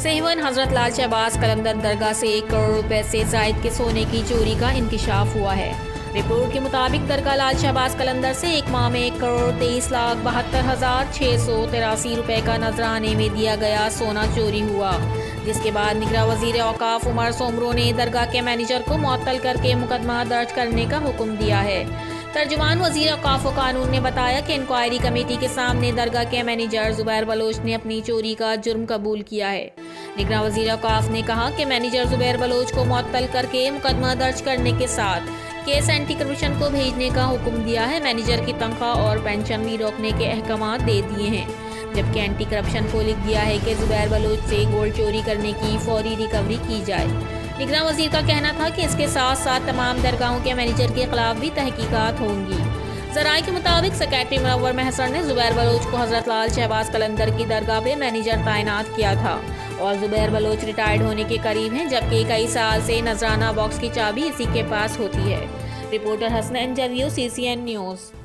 सेहवन हजरत लाल शहबाज कलंदर दरगाह से 1 करोड़ रुपए से जायद के सोने की चोरी का इंकिशाफ हुआ है। रिपोर्ट के मुताबिक दरगाह लाल शहबाज कलंदर से एक माह में 1,23,72,683 रुपए का नजराने में दिया गया सोना चोरी हुआ, जिसके बाद निगरां वजीर औकाफ उमर सोमरो ने दरगाह के मैनेजर को मुअत्तल करके मुकदमा दर्ज करने का हुक्म दिया है। तर्जुमान वजीर औकाफ व कानून ने बताया कि इंक्वायरी कमेटी के सामने दरगाह के मैनेजर जुबैर बलोच ने अपनी चोरी का जुर्म कबूल किया है। निगरां वजीर औकाफ ने कहा कि मैनेजर जुबैर बलोच को मुअत्तल करके मुकदमा दर्ज करने के साथ केस एंटी करप्शन को भेजने का हुक्म दिया है। मैनेजर की तनख्वाह और पेंशन भी रोकने के अहकाम दे दिए हैं, जबकि एंटी करप्शन को लिख दिया है कि जुबैर बलोच से गोल्ड चोरी करने की फौरी रिकवरी की जाए। निगरां वजीर का कहना था कि इसके साथ साथ तमाम दरगाहों के मैनेजर के खिलाफ भी तहकीकात होंगी। ज़राए के मुताबिक सेक्रेटरी मुनव्वर महसन ने जुबैर बलोच को हजरत लाल शहबाज कलंदर की दरगाह पे मैनेजर तैनात किया था और जुबैर बलोच रिटायर्ड होने के करीब हैं, जबकि कई साल से नजराना बॉक्स की चाबी इसी के पास होती है। रिपोर्टर हसन एंजरियो, CCN न्यूज़।